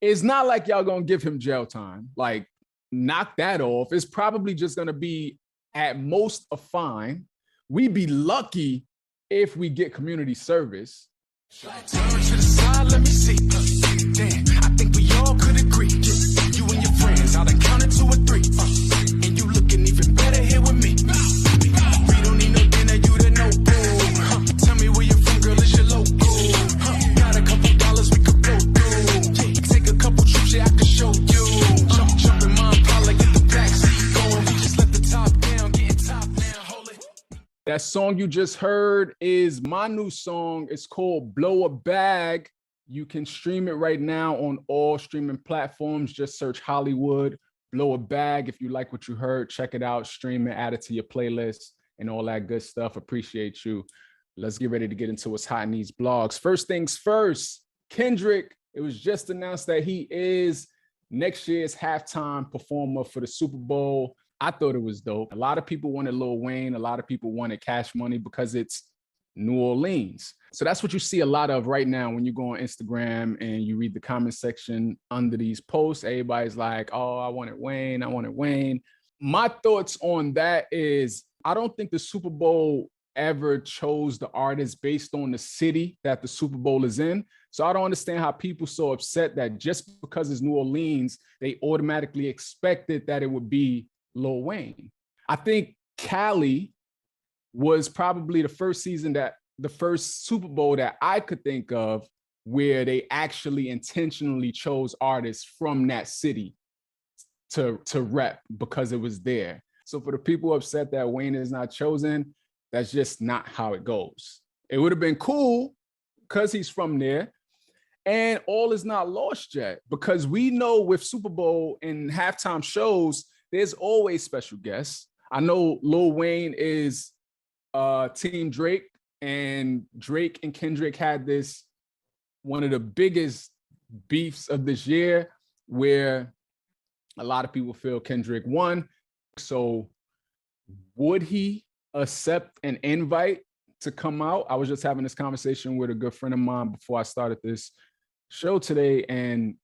It's not like y'all gonna give him jail time. Like, knock that off. It's probably just gonna be at most a fine. We'd be lucky if we get community service. Turn to the side, let me see. Damn, I think we all could agree. You and your friends, I done counted to a three. And you looking even better here with me. We don't need no dinner, you the no boo. Tell me where you're from, girl, is your local? Got a couple dollars we could blow through. Take a couple trips, yeah, I can show you. Jump in my Impala, get the backseat going. We just let the top down, getting top down, hold it. That song you just heard is my new song. It's called Blow a Bag. You can stream it right now on all streaming platforms. Just search Holliewood, Blow a Bag. If you like what you heard, check it out, stream it, add it to your playlist and all that good stuff. Appreciate you. Let's get ready to get into what's hot in these blogs. First things first, Kendrick, it was just announced that he is next year's halftime performer for the Super Bowl. I thought it was dope. A lot of people wanted Lil Wayne. A lot of people wanted Cash Money because it's New Orleans. So that's what you see a lot of right now when you go on Instagram and you read the comment section under these posts. Everybody's like, oh, I wanted Wayne. I wanted Wayne. My thoughts on that is I don't think the Super Bowl ever chose the artist based on the city that the Super Bowl is in. So I don't understand how people so upset that just because it's New Orleans, they automatically expected that it would be Lil Wayne. I think Cali was probably the first Super Bowl that I could think of where they actually intentionally chose artists from that city to rep because it was there. So for the people upset that Wayne is not chosen, that's just not how it goes. It would have been cool because he's from there. And all is not lost yet, because we know with Super Bowl and halftime shows, there's always special guests. I know Lil Wayne is Team Drake, and Drake and Kendrick had this, one of the biggest beefs of this year, where a lot of people feel Kendrick won. So would he accept an invite to come out? I was just having this conversation with a good friend of mine before I started this show today, and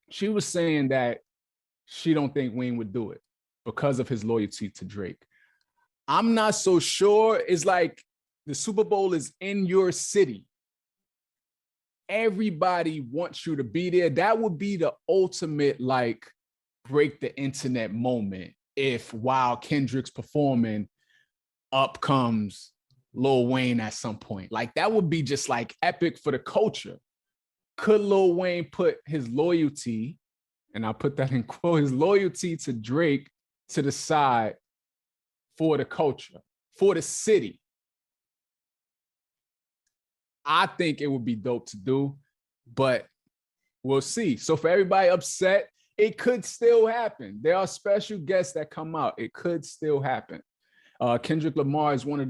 she was saying that she don't think Wayne would do it because of his loyalty to Drake. I'm not so sure. It's like the Super Bowl is in your city. Everybody wants you to be there. That would be the ultimate like break the internet moment if while Kendrick's performing, up comes Lil Wayne at some point. Like that would be just like epic for the culture. Could Lil Wayne put his loyalty, and I'll put that in quote, his loyalty to Drake to the side for the culture, for the city? I think it would be dope to do, but we'll see. So for everybody upset, it could still happen. There are special guests that come out. It could still happen. Kendrick Lamar is has one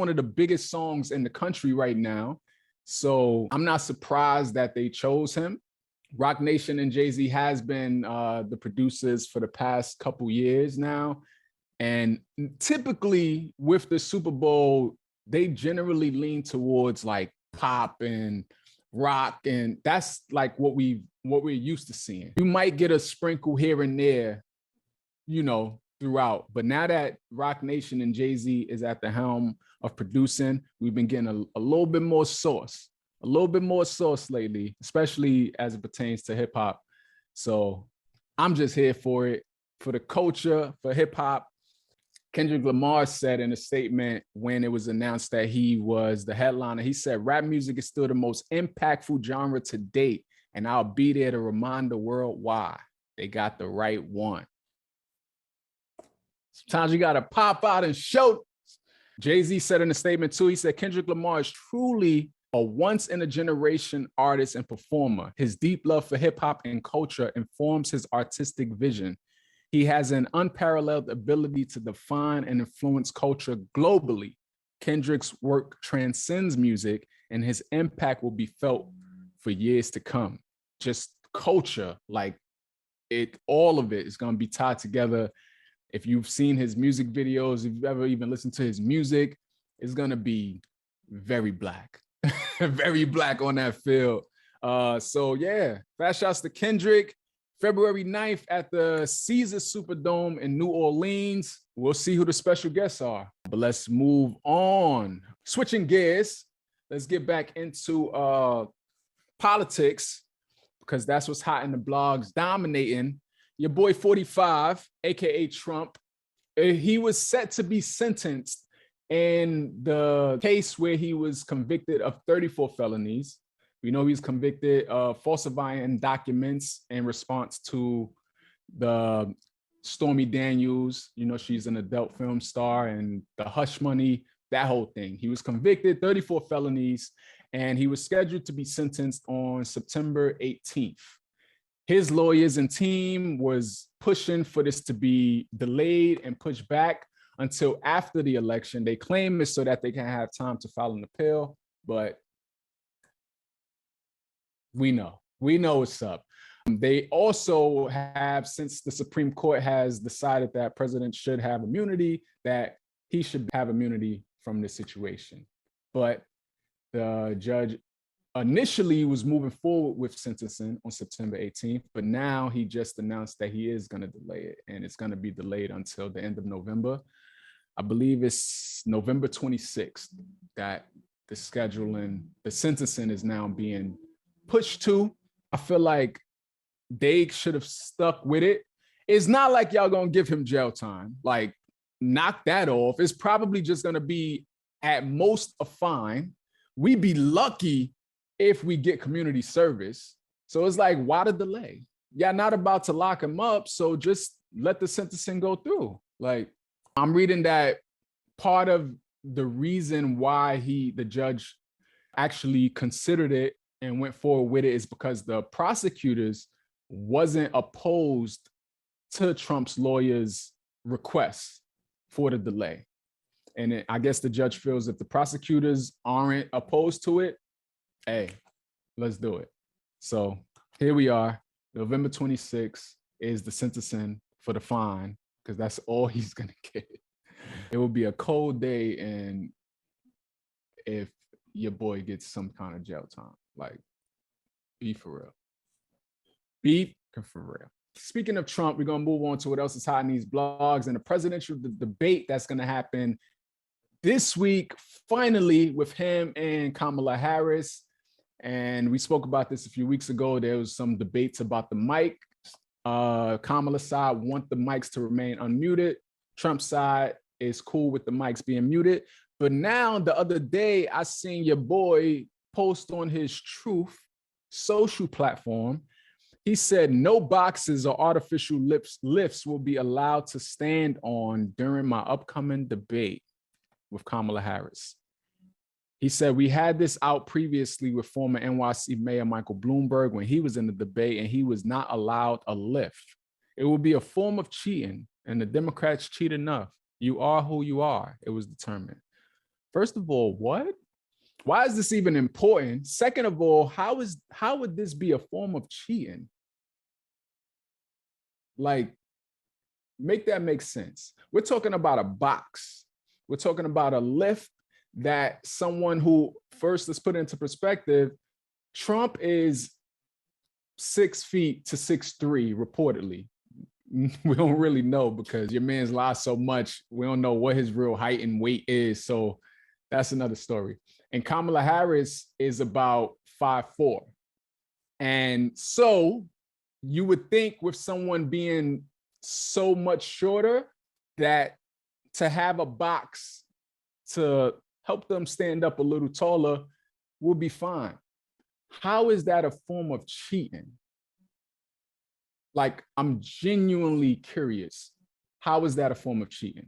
of the biggest songs in the country right now. So I'm not surprised that they chose him. Roc Nation and Jay-Z has been the producers for the past couple years now. And typically with the Super Bowl, they generally lean towards like pop and rock. And that's like what we're used to seeing. You might get a sprinkle here and there, throughout. But now that Roc Nation and Jay-Z is at the helm of producing, we've been getting a little bit more sauce lately, especially as it pertains to hip hop. So I'm just here for it, for the culture, for hip hop. Kendrick Lamar said in a statement when it was announced that he was the headliner, he said, "Rap music is still the most impactful genre to date, and I'll be there to remind the world why. They got the right one." Sometimes you got to pop out and show. Jay-Z said in a statement too, he said, "Kendrick Lamar is truly a once-in-a-generation artist and performer. His deep love for hip-hop and culture informs his artistic vision. He has an unparalleled ability to define and influence culture globally. Kendrick's work transcends music, and his impact will be felt for years to come." Just culture, like all of it is going to be tied together. If you've seen his music videos, if you've ever even listened to his music, it's going to be very black, very black on that field. So yeah, fast shouts to Kendrick. February 9th at the Caesars Superdome in New Orleans. We'll see who the special guests are. But let's move on. Switching gears, let's get back into politics, because that's what's hot in the blogs, dominating. Your boy 45, aka Trump, he was set to be sentenced in the case where he was convicted of 34 felonies. We know he's convicted of falsifying documents in response to the Stormy Daniels. You know, she's an adult film star, and the hush money, that whole thing. He was convicted, 34 felonies, and he was scheduled to be sentenced on September 18th. His lawyers and team was pushing for this to be delayed and pushed back until after the election. They claim it's so that they can have time to file an appeal, but we know what's up. They also have, since the Supreme Court has decided that president should have immunity, that he should have immunity from this situation. But the judge initially was moving forward with sentencing on September 18th, but now he just announced that he is going to delay it, and it's going to be delayed until the end of November. I believe it's November 26th that the sentencing is now being pushed to. I feel like they should have stuck with it. It's not like y'all gonna give him jail time. Like, knock that off. It's probably just gonna be at most a fine. We'd be lucky if we get community service. So it's like, why the delay? Y'all not about to lock him up, so just let the sentencing go through. Like, I'm reading that part of the reason why the judge actually considered it and went forward with it is because the prosecutors wasn't opposed to Trump's lawyers' requests for the delay. And I guess the judge feels if the prosecutors aren't opposed to it, hey, let's do it. So here we are. November 26th is the sentencing for the fine, because that's all he's gonna get. It will be a cold day, and if your boy gets some kind of jail time, like, be for real. Be for real. Speaking of Trump, we're gonna move on to what else is hot in these blogs and the presidential debate that's gonna happen this week, finally, with him and Kamala Harris. And we spoke about this a few weeks ago. There was some debates about the mic. Kamala's side want the mics to remain unmuted. Trump's side is cool with the mics being muted. But now, the other day, I seen your boy post on his Truth social platform. He said no boxes or artificial lifts will be allowed to stand on during my upcoming debate with Kamala Harris. He said, we had this out previously with former NYC Mayor Michael Bloomberg when he was in the debate, and he was not allowed a lift. It will be a form of cheating, and the Democrats cheat enough. You are who you are, it was determined. First of all, what? Why is this even important? Second of all, how would this be a form of cheating? Like, make that make sense. We're talking about a box. We're talking about a lift that someone who, first, let's put it into perspective, Trump is 6 feet to 6'3", reportedly. We don't really know because your man's lied so much. We don't know what his real height and weight is. So that's another story. And Kamala Harris is about 5'4". And so you would think with someone being so much shorter that to have a box to help them stand up a little taller will be fine. How is that a form of cheating? Like, I'm genuinely curious. How is that a form of cheating?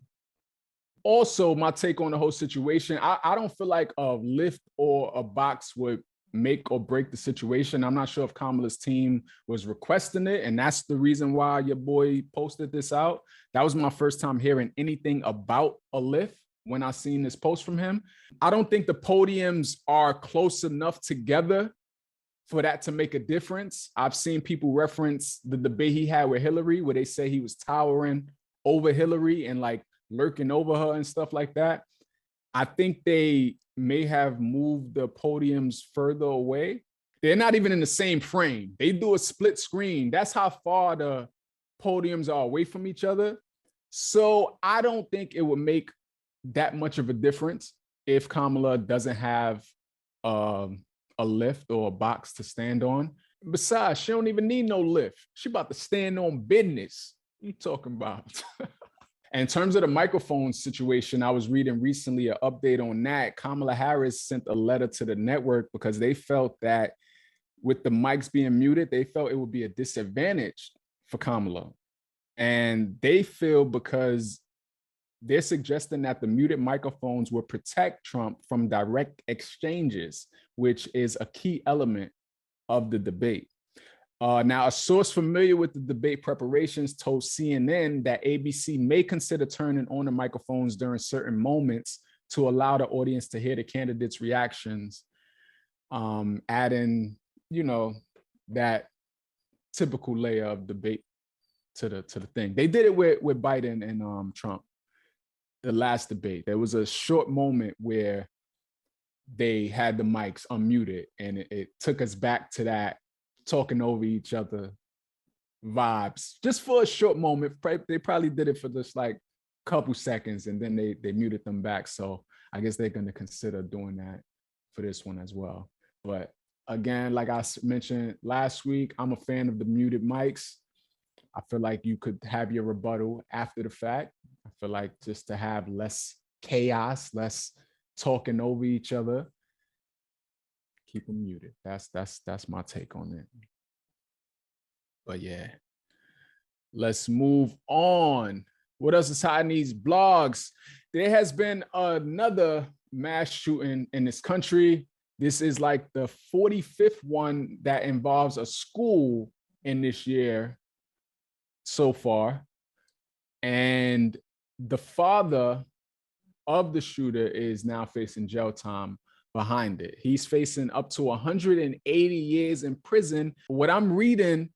Also, my take on the whole situation, I don't feel like a lift or a box would make or break the situation. I'm not sure if Kamala's team was requesting it, and that's the reason why your boy posted this out. That was my first time hearing anything about a lift when I seen this post from him. I don't think the podiums are close enough together for that to make a difference. I've seen people reference the debate he had with Hillary, where they say he was towering over Hillary and like lurking over her and stuff like that. I think they may have moved the podiums further away. They're not even in the same frame. They do a split screen. That's how far the podiums are away from each other. So I don't think it would make that much of a difference if Kamala doesn't have a lift or a box to stand on. Besides, she don't even need no lift. She about to stand on business. What you talking about? In terms of the microphone situation, I was reading recently an update on that. Kamala Harris sent a letter to the network because they felt that with the mics being muted, they felt it would be a disadvantage for Kamala. And they feel because they're suggesting that the muted microphones will protect Trump from direct exchanges, which is a key element of the debate. Now, a source familiar with the debate preparations told CNN that ABC may consider turning on the microphones during certain moments to allow the audience to hear the candidates' reactions, adding, that typical layer of debate to the thing. They did it with Biden and Trump. The last debate, there was a short moment where they had the mics unmuted, and it took us back to that talking over each other vibes just for a short moment. They probably did it for just like a couple seconds, and then they muted them back. So I guess they're going to consider doing that for this one as well. But again, like I mentioned last week, I'm a fan of the muted mics. I feel like you could have your rebuttal after the fact. I feel like just to have less chaos, less talking over each other, keep them muted. That's my take on it. But yeah, let's move on. What else is hot in these blogs? There has been another mass shooting in this country. This is like the 45th one that involves a school in this year so far. And the father of the shooter is now facing jail time behind it. He's facing up to 180 years in prison. What I'm reading,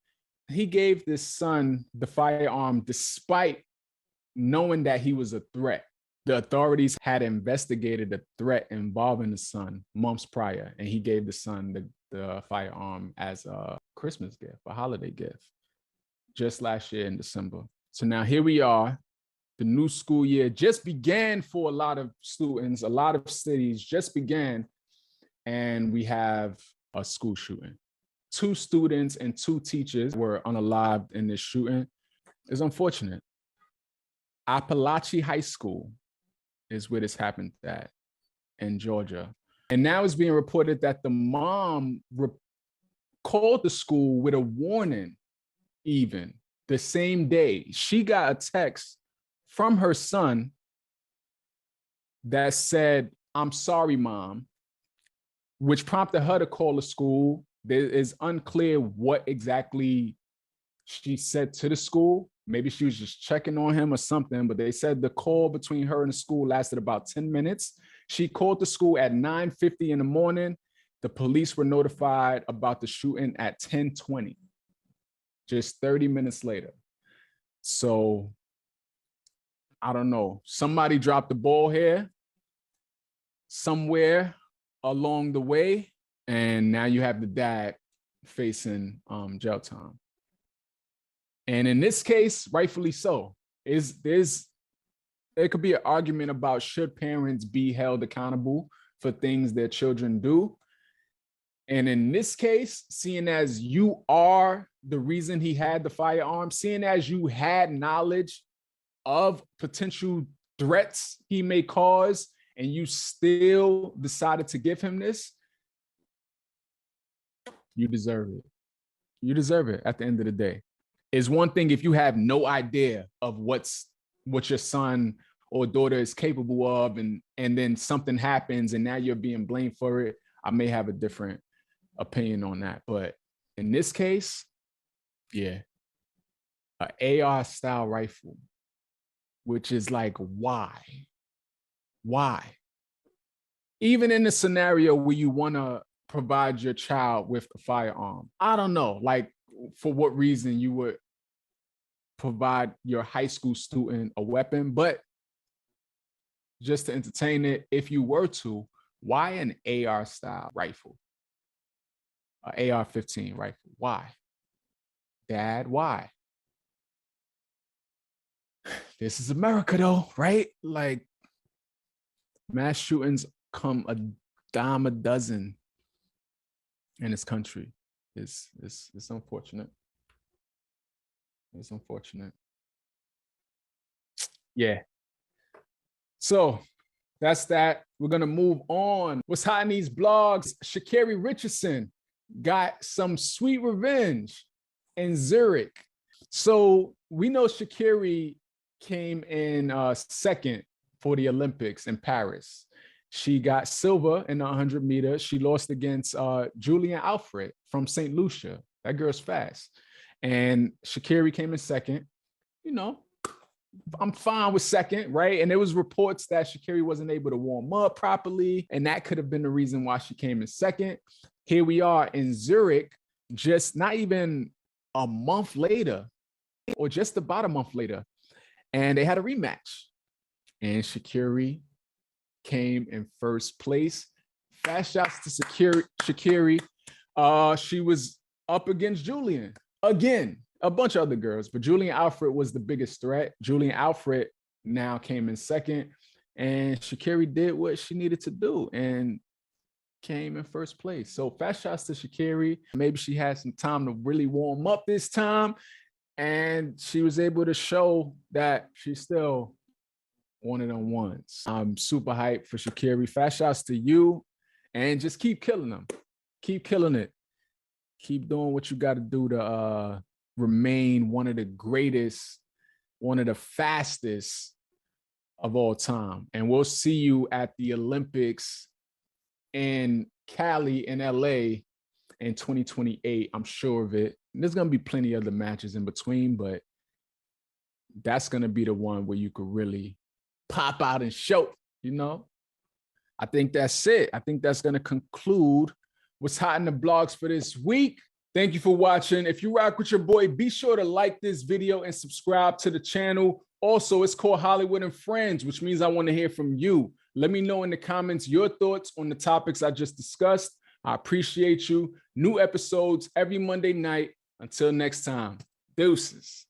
he gave this son the firearm despite knowing that he was a threat. The authorities had investigated a threat involving the son months prior, and he gave the son the firearm as a Christmas gift, a holiday gift, just last year in December. So now here we are. The new school year just began for a lot of students, a lot of cities just began, and we have a school shooting. 2 students and 2 teachers were unalived in this shooting. It's unfortunate. Appalachia High School is where this happened at in Georgia. And now it's being reported that the mom called the school with a warning even the same day. She got a text from her son that said, "I'm sorry, Mom," which prompted her to call the school. There is unclear what exactly she said to the school. Maybe she was just checking on him or something, but they said the call between her and the school lasted about 10 minutes. She called the school at 9:50 in the morning. The police were notified about the shooting at 10:20, just 30 minutes later. So I don't know. Somebody dropped the ball here somewhere along the way, and now you have the dad facing jail time. And in this case, rightfully so. There could be an argument about should parents be held accountable for things their children do. And in this case, seeing as you are the reason he had the firearm, seeing as you had knowledge of potential threats he may cause, and you still decided to give him this, you deserve it. You deserve it at the end of the day. It's one thing if you have no idea of what your son or daughter is capable of, and then something happens and now you're being blamed for it. I may have a different opinion on that. But in this case, yeah, an AR style rifle, which is like, why? Even in a scenario where you want to provide your child with a firearm, I don't know, like for what reason you would provide your high school student a weapon, but just to entertain it, if you were to, why an AR style rifle? an AR-15 rifle. Why? Dad, why? This is America though, right? Like, mass shootings come a dime a dozen in this country. It's unfortunate. It's unfortunate. Yeah. So that's that. We're gonna move on. What's hot in these blogs? Sha'Carri Richardson got some sweet revenge in Zurich. So we know Sha'Carri came in second for the Olympics in Paris. She got silver in the 100 meters. She lost against Julian Alfred from St. Lucia. That girl's fast. And Sha'Carri came in second. You know, I'm fine with second, right? And there was reports that Sha'Carri wasn't able to warm up properly, and that could have been the reason why she came in second. Here we are in Zurich, just not even a month later, or just about a month later, and they had a rematch. And Sha'Carri came in first place. Fast shots to Sha'Carri. She was up against Julian again, a bunch of other girls, but Julian Alfred was the biggest threat. Julian Alfred now came in second, and Sha'Carri did what she needed to do and came in first place. So fast shots to Sha'Carri. Maybe she had some time to really warm up this time, and she was able to show that she's still one of them ones. I'm super hyped for Sha'Carri. Fast shots to you, and just keep killing them. Keep killing it. Keep doing what you got to do to remain one of the greatest, one of the fastest of all time. And we'll see you at the Olympics in Cali in LA in 2028. I'm sure of it. And there's going to be plenty of other matches in between, but that's going to be the one where you could really pop out and show, you know? I think that's it. I think that's going to conclude what's hot in the blogs for this week. Thank you for watching. If you rock with your boy, be sure to like this video and subscribe to the channel. Also, it's called Holliewood and Friends, which means I want to hear from you. Let me know in the comments your thoughts on the topics I just discussed. I appreciate you. New episodes every Monday night. Until next time, deuces.